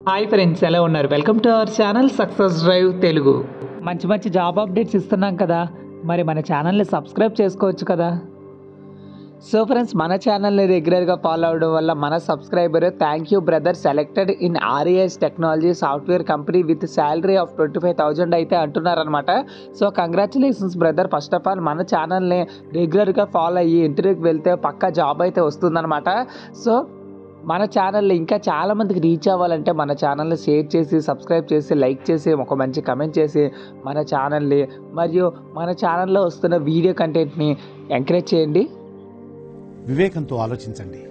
Hi friends, ఎలా ఉన్నారు? Welcome to our channel success drive Telugu. మంచి జాబ్ అప్డేట్స్ ఇస్తున్నాం కదా, మరి మన ఛానల్ని సబ్స్క్రైబ్ చేసుకోవచ్చు కదా. సో ఫ్రెండ్స్, మన ఛానల్ని రెగ్యులర్గా ఫాలో అవడం వల్ల మన subscriber thank you brother selected in RAS technology software company with salary of 25,000 అయితే అంటున్నారనమాట. So congratulations brother. First of all మన ఛానల్ని రెగ్యులర్గా ఫాలో అయ్యి ఇంటర్వ్యూకి వెళ్తే పక్కా జాబ్ అయితే వస్తుందన్నమాట. సో మన ఛానల్ని ఇంకా చాలామందికి రీచ్ అవ్వాలంటే మన ఛానల్ని షేర్ చేసి, సబ్స్క్రైబ్ చేసి, లైక్ చేసి, ఒక మంచి కమెంట్ చేసి మన ఛానల్ని మరియు మన ఛానల్లో వస్తున్న వీడియో కంటెంట్ని ఎంకరేజ్ చేయండి. వివేకంతో ఆలోచించండి.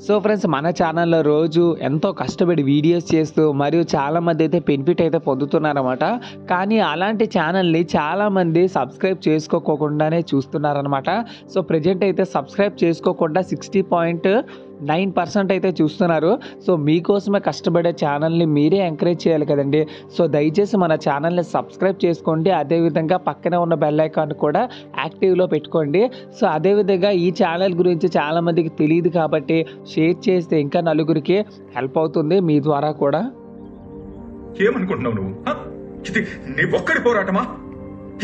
సో ఫ్రెండ్స్, మన ఛానల్లో రోజు ఎంతో కష్టపడి వీడియోస్ చేస్తూ మరియు చాలామంది అయితే బెనిఫిట్ అయితే పొందుతున్నారన్నమాట. కానీ అలాంటి ఛానల్ని చాలామంది సబ్స్క్రైబ్ చేసుకోకుండానే చూస్తున్నారనమాట. సో ప్రజెంట్ అయితే సబ్స్క్రైబ్ చేసుకోకుండా 60.9% అయితే చూస్తున్నారు. సో మీకోసమే కష్టపడే ఛానల్ని మీరే ఎంకరేజ్ చేయాలి కదండి. సో దయచేసి మన ఛానల్ని సబ్స్క్రైబ్ చేసుకోండి. అదేవిధంగా పక్కనే ఉన్న బెల్ ఐకాన్ కూడా యాక్టివ్లో పెట్టుకోండి. సో అదేవిధంగా ఈ ఛానల్ గురించి చాలామందికి తెలియదు కాబట్టి షేర్ చేస్తే ఇంకా నలుగురికి హెల్ప్ అవుతుంది మీ ద్వారా కూడా. ఏమనుకుంటున్నావు నువ్వు? ఇది నీ ఒక్కడి పోరాటమా?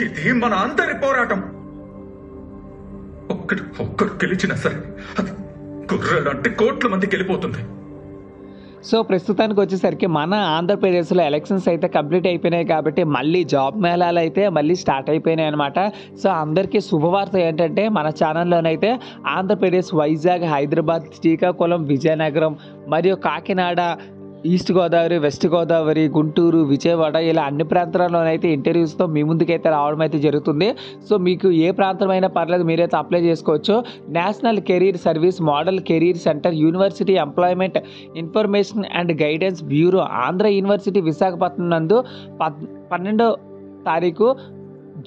ఇది మన అందరి పోరాటం. ఒక్కడు గెలిచినా సరే గుర్రాలంటే కోట్ల మంది గెలిపోతుంది. సో ప్రస్తుతానికి వచ్చేసరికి మన ఆంధ్రప్రదేశ్లో ఎలక్షన్స్ అయితే కంప్లీట్ అయిపోయినాయి కాబట్టి మళ్ళీ జాబ్ మేళాలు అయితే మళ్ళీ స్టార్ట్ అయిపోయినాయి అనమాట. సో అందరికీ శుభవార్త ఏంటంటే మన ఛానల్లోనైతే ఆంధ్రప్రదేశ్, వైజాగ్, హైదరాబాద్, శ్రీకాకుళం, విజయనగరం మరియు కాకినాడ, ఈస్ట్ గోదావరి, వెస్ట్ గోదావరి, గుంటూరు, విజయవాడ ఇలా అన్ని ప్రాంతాల్లోనైతే ఇంటర్వ్యూస్తో మీ ముందుకైతే రావడం అయితే జరుగుతుంది. సో మీకు ఏ ప్రాంతమైనా పర్లేదు, మీరైతే అప్లై చేసుకోవచ్చు. National career service model career centre, university employment information and guidance bureau, Andhra university Visakhapatnam నందు 12వ తారీఖు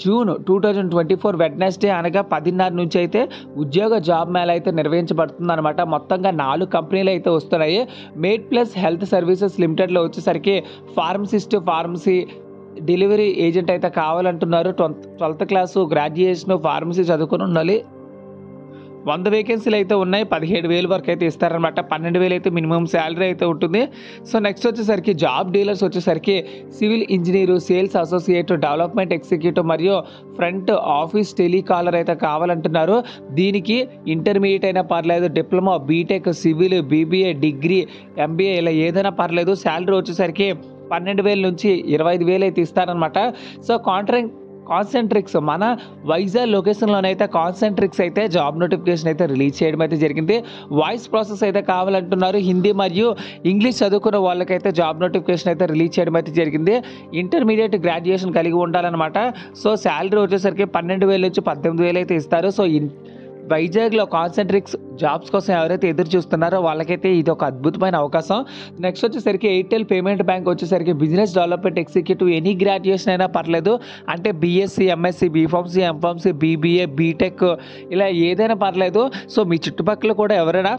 జూన్ 2024 వెడ్నెస్డే అనగా 10:30 నుంచి అయితే ఉద్యోగ జాబ్ మేళ అయితే నిర్వహించబడుతుంది అనమాట. మొత్తంగా 4 కంపెనీలు అయితే వస్తున్నాయి. మేడ్ ప్లస్ హెల్త్ సర్వీసెస్ లిమిటెడ్లో వచ్చేసరికి ఫార్మసిస్ట్, ఫార్మసీ డెలివరీ ఏజెంట్ అయితే కావాలంటున్నారు. 12th క్లాసు గ్రాడ్యుయేషన్ ఫార్మసీ చదువుకుని ఉండాలి. 100 వేకెన్సీలు అయితే ఉన్నాయి. 17,000 వరకు అయితే ఇస్తారనమాట. 12,000 అయితే మినిమం శాలరీ అయితే ఉంటుంది. సో నెక్స్ట్ వచ్చేసరికి జాబ్ డీలర్స్ వచ్చేసరికి civil engineer, sales associate, development executive మరియు ఫ్రంట్ ఆఫీస్ టెలికాలర్ అయితే కావాలంటున్నారు. దీనికి ఇంటర్మీడియట్ అయినా పర్లేదు, diploma, BTech, civil, BBA, degree, MBA ఇలా ఏదైనా పర్లేదు. శాలరీ వచ్చేసరికి 12,000 నుంచి 25,000 అయితే ఇస్తారనమాట. సో కాన్సెంట్రిక్స్ మన వైజాగ్ లొకేషన్లోనైతే కాన్సెంట్రిక్స్ అయితే జాబ్ నోటిఫికేషన్ అయితే రిలీజ్ చేయడం అయితే జరిగింది. వాయిస్ ప్రాసెస్ అయితే కావాలంటున్నారు. హిందీ మరియు ఇంగ్లీష్ చదువుకున్న వాళ్ళకైతే జాబ్ నోటిఫికేషన్ అయితే రిలీజ్ చేయడం అయితే జరిగింది. ఇంటర్మీడియట్ గ్రాడ్యుయేషన్ కలిగి ఉండాలన్నమాట. సో శాలరీ వచ్చేసరికి 12,000 నుంచి 18,000 అయితే ఇస్తారు. సో వైజాగ్లో కాన్సెంట్రిక్స్ జాబ్స్ కోసం ఎవరైతే ఎదురు చూస్తున్నారో వాళ్ళకైతే ఇది ఒక అద్భుతమైన అవకాశం. నెక్స్ట్ వచ్చేసరికి ఎయిర్టెల్ పేమెంట్ బ్యాంక్ వచ్చేసరికి business development executive any graduation అయినా పర్లేదు. అంటే BSc, MSc, BPharmacy, MPharmacy, BBA, BTech ఇలా ఏదైనా పర్లేదు. సో మీ చుట్టుపక్కల కూడా ఎవరైనా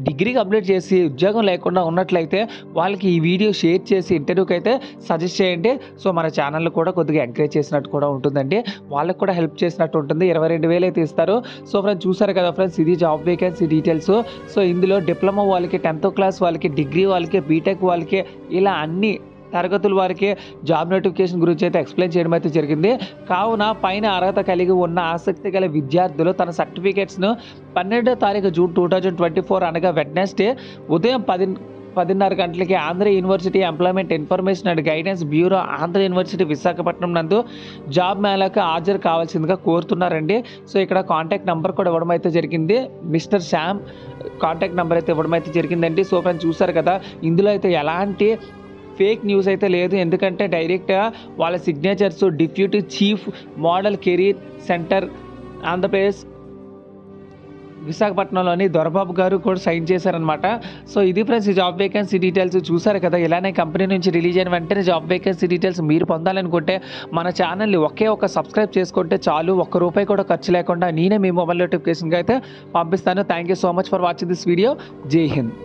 డిగ్రీ కంప్లీట్ చేసి ఉద్యోగం లేకుండా ఉన్నట్లయితే వాళ్ళకి ఈ వీడియో షేర్ చేసి ఇంటర్వ్యూకి అయితే సజెస్ట్ చేయండి. సో మన ఛానల్ కూడా కొద్దిగా ఎంకరేజ్ చేసినట్టు కూడా ఉంటుందండి, వాళ్ళకి కూడా హెల్ప్ చేసినట్టు ఉంటుంది. 22,000 అయితే ఇస్తారు. సో ఫ్రెండ్స్ చూసారు కదా ఫ్రెండ్స్, ఇది జాబ్ వేకెన్సీ డీటెయిల్స్. సో ఇందులో డిప్లొమా వాళ్ళకి, 10th క్లాస్ వాళ్ళకి, డిగ్రీ వాళ్ళకి, బీటెక్ వాళ్ళకి ఇలా అన్ని తరగతుల వారికి జాబ్ నోటిఫికేషన్ గురించి అయితే ఎక్స్ప్లెయిన్ చేయడం అయితే జరిగింది. కావున పైన అర్హత కలిగి ఉన్న ఆసక్తి గల విద్యార్థులు తన సర్టిఫికేట్స్ను 12వ తారీఖు జూన్ 2024 అనగా వెడ్నెస్డే ఉదయం 10:30 గంటలకి Andhra university employment information and guidance bureau, Andhra university Visakhapatnam నందు జాబ్ మేళాకు హాజరు కావాల్సిందిగా కోరుతున్నారండి. సో ఇక్కడ కాంటాక్ట్ నెంబర్ కూడా ఇవ్వడం అయితే జరిగింది. మిస్టర్ శ్యామ్ కాంటాక్ట్ నెంబర్ అయితే ఇవ్వడం అయితే జరిగిందండి. సో ఫ్రెండ్స్ చూసారు కదా, ఇందులో అయితే ఎలాంటి ఫేక్ న్యూస్ అయితే లేదు. ఎందుకంటే డైరెక్ట్గా వాళ్ళ signatures deputy chief model career centre Andhra Pradesh విశాఖపట్నంలోని దొరబాబు గారు కూడా సైన్ చేశారనమాట. సో ఇది ఫ్రెండ్స్ ఈ జాబ్ వేకెన్సీ డీటెయిల్స్. చూసారు కదా, ఇలానే కంపెనీ నుంచి రిలీజ్ అయిన వెంటనే జాబ్ వేకెన్సీ డీటెయిల్స్ మీరు పొందాలనుకుంటే మన ఛానల్ని ఒక సబ్స్క్రైబ్ చేసుకుంటే చాలు. ₹1 కూడా ఖర్చు లేకుండా నేనే మీ మొబైల్ నోటిఫికేషన్గా అయితే పంపిస్తాను. Thank you so much for watching this video. జై హింద్.